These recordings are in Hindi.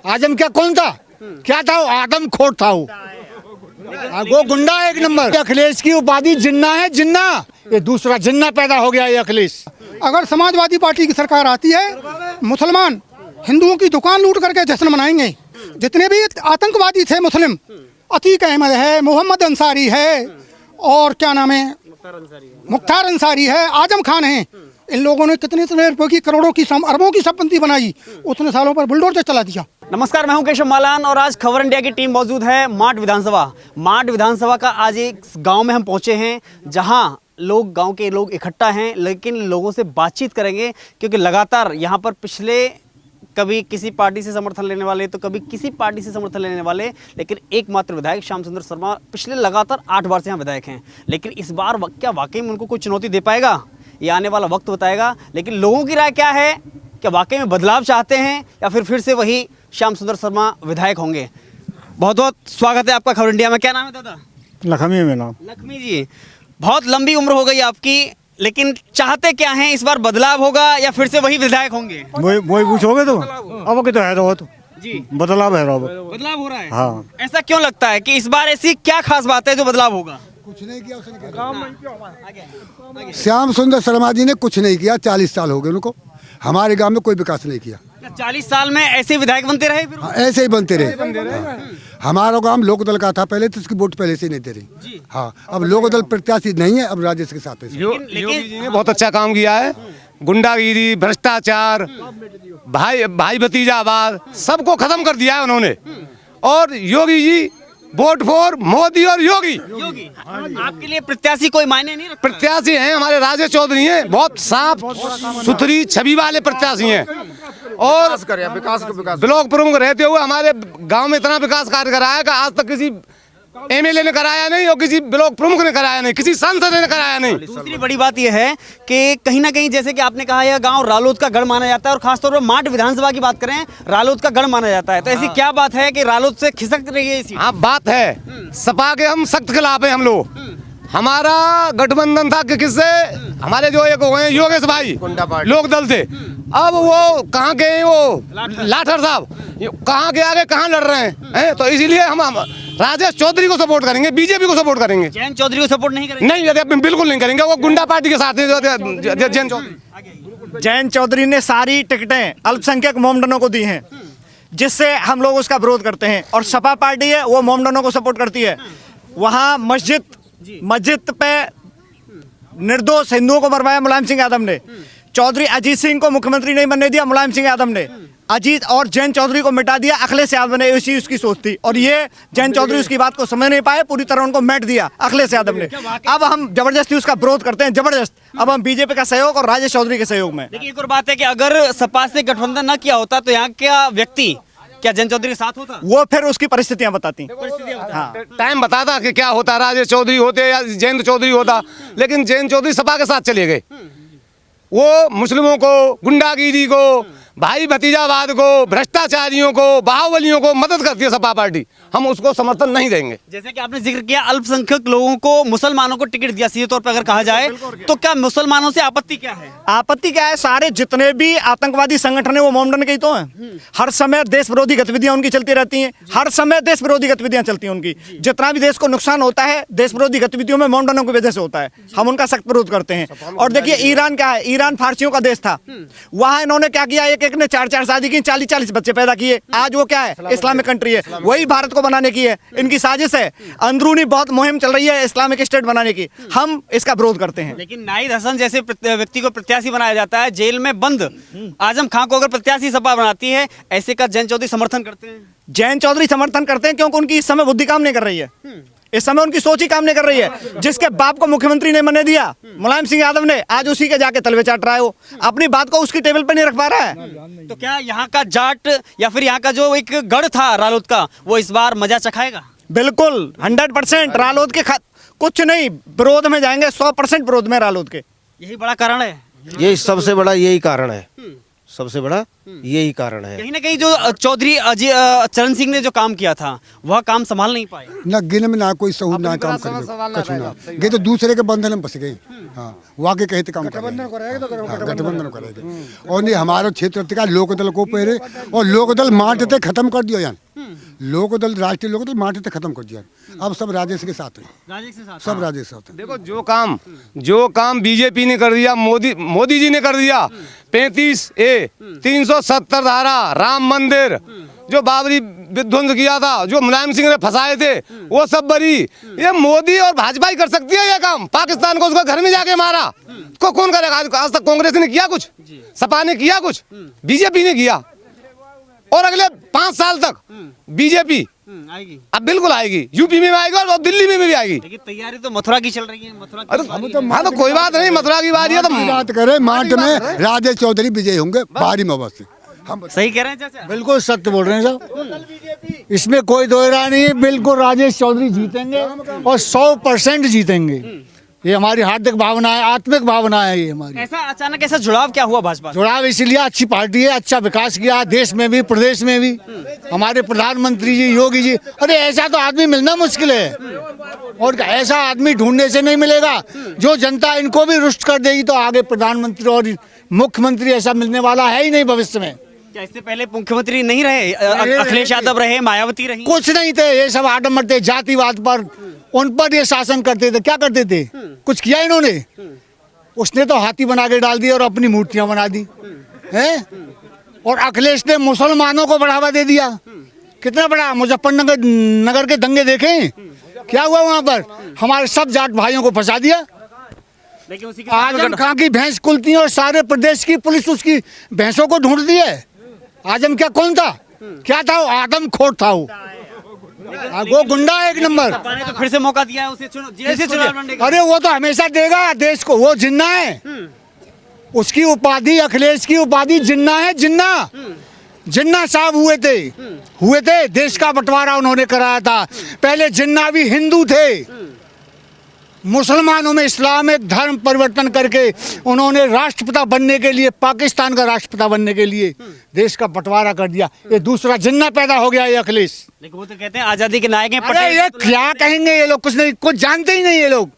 आजम क्या कौन था? क्या था? वो आदमखोर था वो गुंडा एक नंबर। अखिलेश की उपाधि जिन्ना है, जिन्ना। ये दूसरा जिन्ना पैदा हो गया ये अखिलेश। अगर समाजवादी पार्टी की सरकार आती है, मुसलमान हिंदुओं की दुकान लूट करके जश्न मनाएंगे। जितने भी आतंकवादी थे मुस्लिम, अतीक अहमद है, मोहम्मद अंसारी है, और क्या नाम है, मुख्तार अंसारी है, आजम खान है, इन लोगों ने कितने रुपए की, करोड़ों की, अरबों की संपत्ति बनाई, उतने सालों पर बुलडोजर चला दिया। नमस्कार, मैं हूं केशव मालान और आज खबर इंडिया की टीम मौजूद है माठ विधानसभा का आज एक गांव में हम पहुंचे हैं, जहां गांव के लोग इकट्ठा हैं, लेकिन लोगों से बातचीत करेंगे क्योंकि लगातार यहां पर पिछले कभी किसी पार्टी से समर्थन लेने वाले तो कभी किसी पार्टी से समर्थन लेने वाले, लेकिन एकमात्र विधायक श्याम सुंदर शर्मा पिछले लगातार 8 बार से यहाँ विधायक हैं। लेकिन इस बार क्या वाकई में उनको कोई चुनौती दे पाएगा? ये आने वाला वक्त बताएगा। लेकिन लोगों की राय क्या है? क्या वाकई में बदलाव चाहते हैं या फिर से वही श्याम सुंदर शर्मा विधायक होंगे? बहुत बहुत स्वागत है आपका खबर इंडिया में। क्या नाम है दादा? लखमी में नाम। लक्ष्मी जी, बहुत लंबी उम्र हो गई आपकी, लेकिन चाहते क्या हैं? इस बार बदलाव होगा या फिर से वही विधायक होंगे? वही पूछोगे तो अब तो है तो जी बदलाव है। बदलाव हो रहा है। हाँ। ऐसा क्यों लगता है कि इस बार ऐसी क्या खास बात है जो बदलाव होगा? कुछ नहीं किया उसने। श्याम सुंदर शर्मा जी ने कुछ नहीं किया। 40 साल हो गए उनको। हमारे गांव में कोई विकास नहीं किया। 40 साल में ऐसे विधायक बनते रहे फिर? हाँ, ऐसे ही बनते रहे। हमारा गांव लोकदल का था पहले, तो उसकी वोट पहले से नहीं दे रही। हाँ, अब लोकदल प्रत्याशी नहीं है, अब राजेश के साथ है। योगी जी ने बहुत अच्छा काम किया है। गुंडागिरी, भ्रष्टाचार, भाई भतीजावाद सबको खत्म कर दिया है उन्होंने। और योगी जी वोट फॉर मोदी और योगी। आपके लिए प्रत्याशी कोई मायने नहीं रखता? प्रत्याशी हैं हमारे राजेश चौधरी हैं, बहुत साफ सुथरी छवि वाले प्रत्याशी हैं। और ब्लॉक प्रमुख रहते हुए हमारे गांव में इतना विकास कार्य कराया कि आज तक किसी एमएलए ने कराया नहीं और किसी ब्लॉक प्रमुख ने कराया नहीं, किसी सांसद ने कराया नहीं। दूसरी बड़ी बात यह है कि कहीं ना कहीं जैसे कि आपने कहा यह गांव रालोद का गढ़ माना जाता है, और खासतौर पर माठ विधानसभा की बात करें रालोद का गढ़ माना जाता है, तो ऐसी क्या बात है कि रालोद से खिसक रही है? हाँ, बात है। सपा के हम सख्त खिलाफ हैं। हम लोग, हमारा गठबंधन था कि किससे? हमारे जो एक हुए योगेश भाई लोक दल से। अब वो कहाँ गए? वो लाठर साहब कहाँ के आगे कहाँ लड़ रहे हैं? तो इसीलिए हम राजेश चौधरी को सपोर्ट करेंगे, बीजेपी को सपोर्ट करेंगे। जैन चौधरी को सपोर्ट नहीं करेंगे? नहीं, बिल्कुल नहीं करेंगे। वो गुंडा पार्टी के साथ है जैन चौधरी। जैन चौधरी ने सारी टिकटें अल्पसंख्यक मोमडनों को दी हैं, जिससे हम लोग उसका विरोध करते हैं। और सपा पार्टी है वो मोमडनों को सपोर्ट करती है। वहाँ मस्जिद पे निर्दोष हिंदुओं को मरवाया मुलायम सिंह यादव ने। चौधरी अजीत सिंह को मुख्यमंत्री नहीं बनने दिया मुलायम सिंह यादव ने। अजीत और जैन चौधरी को मिटा दिया अखिलेश यादव ने। इसी उसकी सोच थी, और ये जैन चौधरी उसकी बात को समझ नहीं पाए, पूरी तरह उनको मैट दिया अखिलेश यादव ने। अब हम जबरदस्ती उसका विरोध करते हैं, जबरदस्त। अब हम बीजेपी का सहयोग और राजेश चौधरी के सहयोग में। देखिए, एक और बात है कि अगर सपा से गठबंधन न किया होता तो यहाँ क्या व्यक्ति क्या जैन चौधरी के साथ होता? वो फिर उसकी परिस्थितियां बताती। हाँ, टाइम बताता कि क्या होता, राजेश चौधरी होते या जयंत चौधरी होता। लेकिन जयंत चौधरी सपा के साथ चले गए। वो मुस्लिमों को, गुंडागिरी को, भाई भतीजावाद को, भ्रष्टाचारियों को, बाहुबलियों को मदद करती है सपा पार्टी। हम उसको समर्थन नहीं देंगे। जैसे कि आपने जिक्र किया अल्पसंख्यक लोगों को, मुसलमानों को टिकट दिया सीधे तौर पर अगर कहा जाए, तो क्या मुसलमानों से आपत्ति क्या है? आपत्ति क्या है? सारे जितने भी आतंकवादी संगठन है वो मोमडन के ही तो हैं। हर समय देश विरोधी गतिविधियां उनकी चलती रहती हैं। हर समय देश विरोधी गतिविधियां चलती हैं उनकी। जितना भी देश को नुकसान होता है देश विरोधी गतिविधियों में मोमडनों की वजह से होता है। हम उनका सख्त विरोध करते हैं। और देखिए ईरान क्या है, ईरान फारसियों का देश था। वहां इन्होंने क्या किया, एक ने 4-4 शादी की, 40-40 बच्चे पैदा किए। आज वो क्या है, इस्लामिक कंट्री है। वही भारत को बनाने की है, इनकी साजिश है। अंदरूनी बहुत मुहिम चल रही है इस्लामिक स्टेट बनाने की। हम इसका विरोध करते हैं। लेकिन नाहिद हसन जैसे व्यक्ति को प्रत्याशी बनाया जाता है, जेल में बंद आजम खान को अगर प्रत्याशी सपा बनाती है, ऐसे का जैन चौधरी समर्थन करते हैं? जैन चौधरी समर्थन करते हैं क्योंकि उनकी इस समय बुद्धि काम नहीं कर रही है। इस समय उनकी सोच ही काम नहीं कर रही है। जिसके बाप को मुख्यमंत्री ने बनने दिया मुलायम सिंह यादव ने, आज उसी के जाके तलवे चाट रहा है। वो अपनी बात को उसकी टेबल पे नहीं रख पा रहा है। तो क्या यहाँ का जाट या फिर यहाँ का जो एक गढ़ था रालोद का, वो इस बार मजा चखाएगा? बिल्कुल 100% रालोद के कुछ नहीं, विरोध में जाएंगे। 100% विरोध में रालोद के। यही बड़ा कारण है? यही सबसे बड़ा यही कारण है। सबसे बड़ा यही कारण है। कहीं ना कहीं जो चौधरी चरण सिंह ने जो काम किया था वह काम संभाल नहीं पाए। ना गिन में ना कोई सहूर ना काम कर कछु ना ये तो दूसरे के बंधन में फंस गए। हाँ वाके कहते काम गठबंधन करेगा और नहीं हमारा क्षेत्र का लोकदल को पहले और लोकदल मारते खत्म कर दिया यार। लोकदल राष्ट्रीय लोकदल मारते खत्म कर दिया। अब सब राजेश के साथ है, सब राजेश साथ है। देखो जो काम बीजेपी ने कर दिया, मोदी जी ने कर दिया। 35A 370 धारा, राम मंदिर, जो बाबरी विध्वंस किया था, जो मुलायम सिंह ने फंसाए थे, वो सब बरी। ये मोदी और भाजपा ही कर सकती है ये काम। पाकिस्तान को उसका घर में जाके मारा, को कौन करेगा? आज तक कांग्रेस ने किया कुछ? सपा ने किया कुछ? बीजेपी ने किया। और अगले 5 साल तक बीजेपी आएगी, अब बिल्कुल आएगी। यूपी में आएगी और दिल्ली में भी आएगी। लेकिन तैयारी तो मथुरा की चल रही है। मथुरा की हाँ तो कोई बात नहीं, मथुरा की बात है तो बात करें मार्च में राजेश चौधरी विजय होंगे भारी मौत से। हम सही कह रहे हैं चाचा। बिल्कुल सत्य बोल रहे हैं साहब, इसमें कोई दो राय नहीं है। बिल्कुल राजेश चौधरी जीतेंगे और 100% जीतेंगे। ये हमारी हार्दिक भावना है, आत्मिक भावना है ये हमारी। ऐसा अचानक ऐसा जुड़ाव क्या हुआ भाजपा से? जुड़ाव इसलिए, अच्छी पार्टी है, अच्छा विकास किया देश में भी प्रदेश में भी। हमारे प्रधानमंत्री जी योगी जी, अरे ऐसा तो आदमी मिलना मुश्किल है। और ऐसा आदमी ढूंढने से नहीं मिलेगा जो जनता इनको भी रुष्ट कर देगी तो आगे प्रधानमंत्री और मुख्यमंत्री ऐसा मिलने वाला है ही नहीं भविष्य में। क्या इससे पहले मुख्यमंत्री नहीं रहे? अखिलेश यादव रहे, मायावती रही। कुछ नहीं थे, ये सब आडम्बर थे, जातिवाद पर उन पर ये शासन करते थे। क्या करते थे? कुछ किया इन्होंने? उसने तो हाथी बना के डाल दिया और अपनी मूर्तियां बना दी हैं। और अखिलेश ने मुसलमानों को बढ़ावा दे दिया। कितना बड़ा मुजफ्फरनगर के दंगे देखें, क्या हुआ वहां पर? हमारे सब जाट भाइयों को फंसा दिया। लेकिन उसी आजम खां की भैंस कुलती है और सारे प्रदेश की पुलिस उसकी भैंसों को ढूंढती है। आजम क्या कौन था? क्या था? वो आदमखोर था वो गुंडा एक नंबर। ने तो फिर से मौका दिया है उसे, जेल से चुनाव लड़ने का। अरे वो तो हमेशा देगा देश को, वो जिन्ना है। उसकी उपाधि, अखिलेश की उपाधि जिन्ना है। जिन्ना साहब हुए थे। देश का बंटवारा उन्होंने कराया था। पहले जिन्ना भी हिंदू थे, मुसलमानों में इस्लामिक धर्म परिवर्तन करके उन्होंने राष्ट्रपिता बनने के लिए, पाकिस्तान का राष्ट्रपिता बनने के लिए देश का बंटवारा कर दिया। ये दूसरा जिन्ना पैदा हो गया ये अखिलेश। लेकिन वो तो कहते हैं आजादी के नायक हैं अरे पटेल। ये क्या कहेंगे ये लोग? कुछ नहीं, कुछ जानते ही नहीं ये लोग।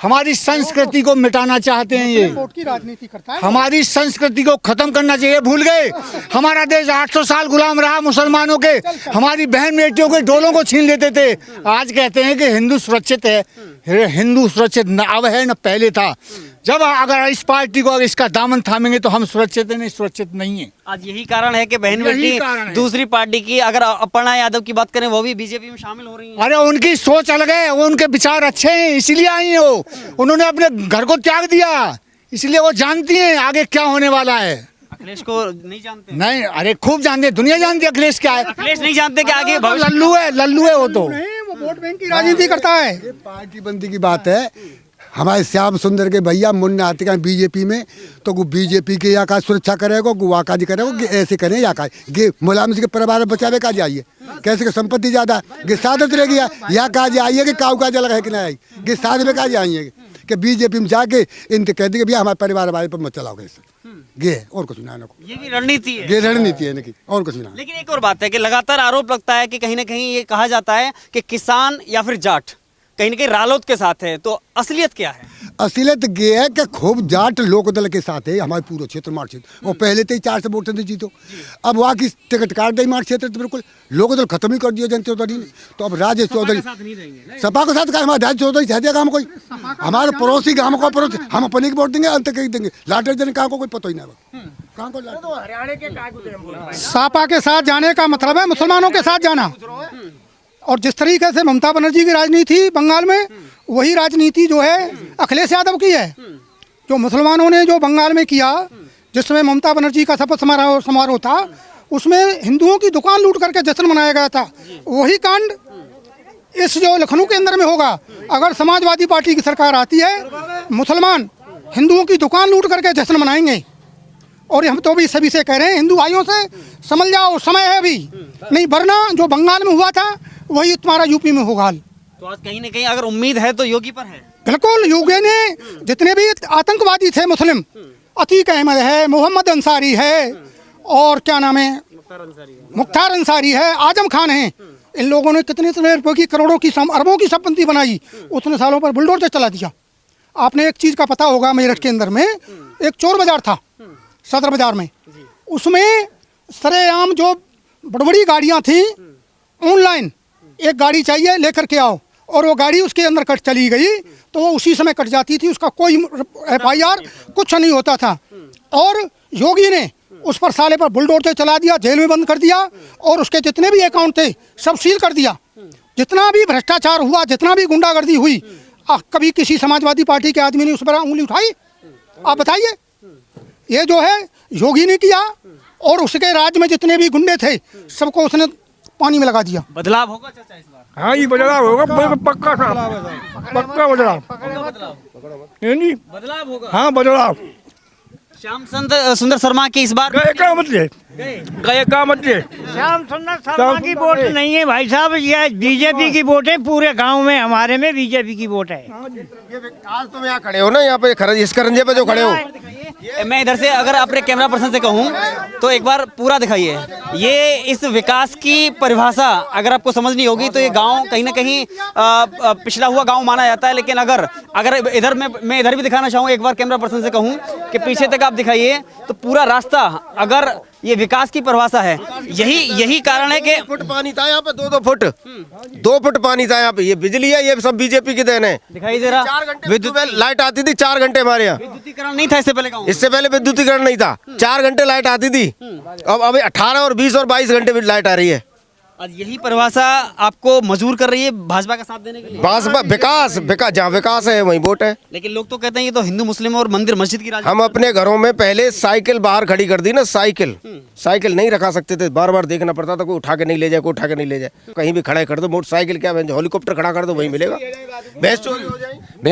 हमारी संस्कृति को मिटाना चाहते हैं ये। वोट की राजनीति करता है। हमारी संस्कृति को खत्म करना चाहिए। भूल गए हमारा देश 800 साल गुलाम रहा मुसलमानों के। हमारी बहन बेटियों के डोलों को छीन लेते थे। आज कहते हैं कि हिंदू सुरक्षित है। हिंदू सुरक्षित न अब है न पहले था। जब अगर इस पार्टी को अगर इसका दामन थामेंगे तो हम सुरक्षित है, नहीं सुरक्षित नहीं है। आज यही कारण है कि बहन यही बेटी कारण है। दूसरी पार्टी की, अगर अपर्णा यादव की बात करें, वो भी बीजेपी में शामिल हो रही है। अरे उनकी सोच अलग है, वो उनके विचार अच्छे हैं, इसीलिए आई है वो। उन्होंने अपने घर को त्याग दिया, इसलिए वो जानती हैं आगे क्या होने वाला है। अखिलेश को नहीं जानते? नहीं, अरे खूब जानते हैं, दुनिया जानती है अखिलेश क्या है। अखिलेश नहीं जानते कि आगे वो लल्लू है वो तो। वो वोट बैंक की राजनीति करता है। ये पार्टी बंदी की बात है। हमारे श्याम सुंदर के भैया मुन्ना आते हैं बीजेपी में तो वो बीजेपी के या का सुरक्षा करेगा, वाका जी करेगा, ऐसे करें या का मुलायम सिंह के परिवार बचावे का जाइए। कैसे की संपत्ति ज्यादा साधन रह गया या का आइए कि काऊ का जल है कि नहीं कि साध में का जाइए कि बीजेपी में जाके इनसे कह दी भैया हमारे परिवार वाले पर मत चलाओ कैसे गे और कुछ ना। ये भी रणनीति है। ये रणनीति है इनकी और कुछ ना। लेकिन एक और बात है कि लगातार आरोप लगता है कि कहीं ना कहीं ये कहा जाता है कि किसान या फिर जाट कहीं ना कहीं रालोद के साथ है, तो असलियत क्या है? असलियत ये है कि खूब जाट लोकदल के साथ है हमारे पूरे क्षेत्र मार्च क्षेत्र। और पहले तो ही 4 से वोट जीतो, अब वहाँ की टिकट काट दी मार्च क्षेत्र तो बिल्कुल लोकदल खत्म ही कर दिया जनता चौधरी ने। तो अब राजेश चौधरी सपा के साथ हम राजेश चौधरी चाहते काम कोई हमारे पड़ोसी गाँव को पड़ोसी हम अपने की वोट देंगे अंत कहीं देंगे। लाटर जन कहाँ को कोई पता ही नहीं। सपा के साथ जाने का मतलब है मुसलमानों के साथ जाना। और जिस तरीके से ममता बनर्जी की राजनीति बंगाल में, वही राजनीति जो है अखिलेश यादव की है। जो मुसलमानों ने जो बंगाल में किया, जिसमें ममता बनर्जी का शपथ समारोह था, उसमें हिंदुओं की दुकान लूट करके जश्न मनाया गया था। वही कांड इस जो लखनऊ के अंदर में होगा। अगर समाजवादी पार्टी की सरकार आती है, मुसलमान हिंदुओं की दुकान लूट करके जश्न मनाएंगे। और हम तो भी सभी से कह रहे हैं, हिंदू भाइयों से समझ जाओ, समय है अभी, नहीं वरना जो बंगाल में हुआ था वही तुम्हारा यूपी में होगा। तो आज कहीं ना कहीं अगर उम्मीद है तो योगी पर है। बिल्कुल, योगी ने जितने भी आतंकवादी थे मुस्लिम, अतीक अहमद है, मोहम्मद अंसारी है, और क्या नाम है, मुख्तार अंसारी है, आजम खान है। इन लोगों ने कितने रुपए की, करोड़ों की, अरबों की संपत्ति बनाई, उतने सालों पर बुलडोजर चला दिया। आपने एक चीज़ का पता होगा, मेरठ के अंदर में एक चोर बाजार था, सदर बाजार में, उसमें सरेआम जो बड़ी बड़ी गाड़ियाँ थी, ऑनलाइन एक गाड़ी चाहिए लेकर के आओ, और वो गाड़ी उसके अंदर कट चली गई तो वो उसी समय कट जाती थी, उसका कोई FIR कुछ नहीं होता था। और योगी ने उस पर साले पर बुलडोजर चला दिया, जेल में बंद कर दिया, और उसके जितने भी अकाउंट थे सब सील कर दिया। जितना भी भ्रष्टाचार हुआ, जितना भी गुंडागर्दी हुई, कभी किसी समाजवादी पार्टी के आदमी ने उस पर उंगली उठाई? आप बताइए। ये जो है योगी ने किया, और उसके राज्य में जितने भी गुंडे थे सबको उसने पानी में लगा दिया। बदलाव होगा चाचा इस बार? हाँ जी बदलाव होगा, पक्का था, पक्का बदलाव। बदलाव होगा। हाँ बदलाव। श्याम सुंदर शर्मा की इस बार गए का मतलब, गए का मतलब। श्याम सुंदर शर्मा की वोट नहीं है भाई साहब, ये बीजेपी की वोट है। पूरे गांव में हमारे में बीजेपी की वोट है। आज तुम यहाँ खड़े हो ना, यहाँ पे इस करंजे पे जो खड़े हो, मैं इधर से अगर अपने कैमरा पर्सन से कहूँ तो एक बार पूरा दिखाइए। ये इस विकास की परिभाषा अगर आपको समझनी होगी तो ये गांव कहीं ना कहीं पिछड़ा हुआ गांव माना जाता है। लेकिन अगर इधर मैं इधर भी दिखाना चाहूँ, एक बार कैमरा पर्सन से कहूँ कि पीछे तक आप दिखाइए तो पूरा रास्ता अगर ये विकास की परिभाषा है, यही कारण है कि फुट पानी था यहाँ पे, 2-2 फुट 2 फुट पानी था यहाँ पे। ये बिजली है, ये सब बीजेपी की देन है। दिखाई दे रहा, 4 घंटे विद्युत लाइट आती थी, 4 घंटे हमारे यहाँ। विद्युतीकरण नहीं था इससे पहले गाँव में? इससे पहले विद्युतीकरण नहीं था, 4 घंटे लाइट आती थी। अब अभी 18 और 20 और 22 घंटे लाइट आ रही है। आज यही परिभाषा आपको मजबूर कर रही है भाजपा का साथ देने के लिए? भाजपा विकास जहाँ विकास है वहीं वोट है। लेकिन लोग तो कहते हैं ये तो हिंदू मुस्लिम और मंदिर मस्जिद की राजनीति। हम अपने घरों में पहले साइकिल बाहर खड़ी कर दी ना, साइकिल नहीं रखा सकते थे, बार बार देखना पड़ता था, कोई उठा के नहीं ले जाए, कोई उठा के नहीं ले जाए। कहीं भी खड़ा कर दो मोटरसाइकिल, क्या हेलीकॉप्टर खड़ा कर दो वहीं मिलेगा। भैंस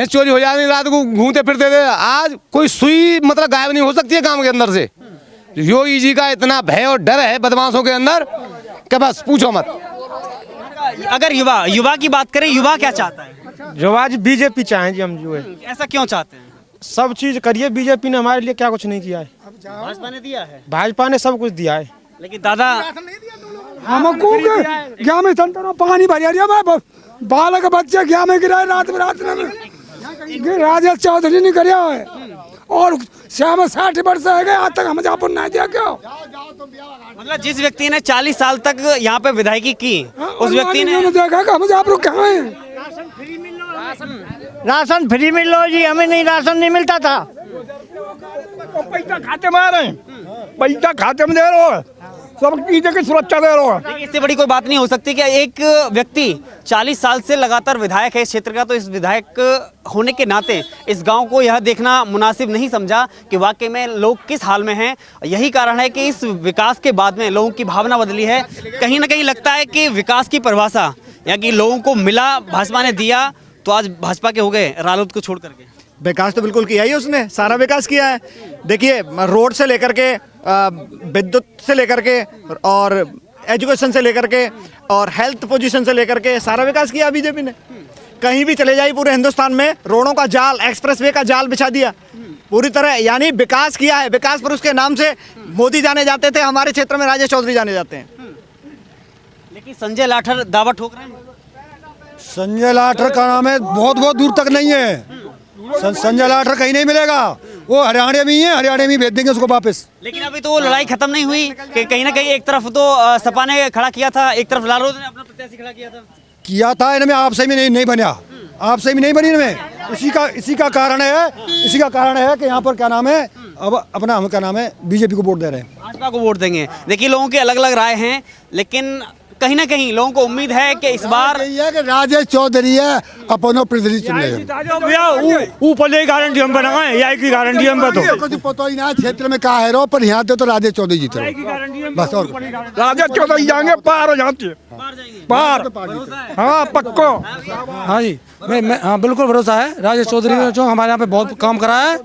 चोरी हो जाए, रात को घूमते फिरते थे। आज कोई सुई मतलब गायब नहीं हो सकती है गाँव के अंदर से। योगी जी का इतना भय और डर है बदमाशों के अंदर कि बस पूछो मत। अगर युवा की बात करें, युवा क्या चाहता है? जो आज बीजेपी चाहें जी, हम जो है ऐसा क्यों चाहते हैं? सब चीज करिए, बीजेपी ने हमारे लिए क्या कुछ नहीं किया है। भाजपा ने दिया है, भाजपा ने सब कुछ दिया है। लेकिन दादा हमको क्या में संतरा पानी भर दिया, बालक बच्चे क्या में गिराए रात में राजेश चौधरी ने कराया है, और 60 वर्ष है गए आज तक हम जापुर नहीं दिया। क्या मतलब जिस व्यक्ति ने 40 साल तक यहाँ पे विधायकी की, उस व्यक्ति ने देखा कि हम जापुर कहाँ हैं। राशन फ्री मिल लो जी, हमें नहीं राशन नहीं मिलता था। पैसा खाते में आ रहे हैं, पैसा खाते में दे रहे हो, सब चीजें की सुरक्षा दे रहे हो। देखिए इससे बड़ी कोई बात नहीं हो सकती कि एक व्यक्ति 40 साल से लगातार विधायक है इस क्षेत्र का, तो इस विधायक होने के नाते इस गांव को यह देखना मुनासिब नहीं समझा कि वाकई में लोग किस हाल में हैं। यही कारण है कि इस विकास के बाद में लोगों की भावना बदली है। कहीं ना कहीं लगता है कि विकास की परिभाषा यहाँ की लोगों को मिला, भाजपा ने दिया, तो आज भाजपा के हो गए रालोद को छोड़ करके। विकास तो बिल्कुल किया ही उसने, सारा विकास किया है। देखिए रोड से लेकर के, विद्युत से लेकर के, और एजुकेशन से लेकर के, और हेल्थ पोजीशन से लेकर के सारा विकास किया बीजेपी ने। कहीं भी चले जाइए पूरे हिंदुस्तान में रोडों का जाल, एक्सप्रेसवे का जाल बिछा दिया पूरी तरह, यानी विकास किया है। विकास पुरुष के नाम से मोदी जाने जाते थे, हमारे क्षेत्र में राजेश चौधरी जाने जाते हैं। लेकिन संजय लाठर दावा ठोक रहे हैं। संजय लाठर का नाम है, बहुत दूर तक नहीं है। संजय लाठर कहीं नहीं मिलेगा, वो हरियाणा में ही है, हरियाणा में भेज देंगे उसको वापस। लेकिन अभी तो वो लड़ाई खत्म नहीं हुई कि कहीं ना कहीं एक तरफ तो सपा ने खड़ा किया था, एक तरफ रालोद ने अपना प्रत्याशी खड़ा किया था इनमें आपसे भी नहीं बना, आपसे भी नहीं बनी इनमें। इसी का कारण है कि यहाँ पर क्या नाम है, अब अपना हम क्या नाम है बीजेपी को वोट दे रहे हैं, भाजपा को वोट देंगे। देखिए लोगों की अलग अलग राय हैं, लेकिन कहीं ना कहीं लोगों को उम्मीद है कि इस बार यही है कि राजेश चौधरी है अपनो प्रतिनिधि चुनेगा। ऊपर गारंटी हम बनाए, यही की गारंटी हम तो पता ही ना क्षेत्र में कहा है रो, पर यहाँ तो राजेश चौधरी जीते बस। और राजेश चौधरी जाएंगे पार हो जाती है, पार। हाँ पक्को, हाँ जी, मैं हाँ बिल्कुल भरोसा है। राजेश चौधरी ने जो हमारे यहाँ पे बहुत काम करा है,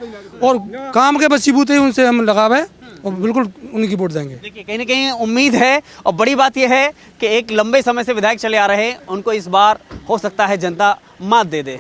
और काम के बसीबूते ही उनसे हम लगाव है, और बिल्कुल उनकी वोट देंगे। देखिए कहीं ना कहीं उम्मीद है, और बड़ी बात यह है कि एक लंबे समय से विधायक चले आ रहे हैं, उनको इस बार हो सकता है जनता मात दे दे।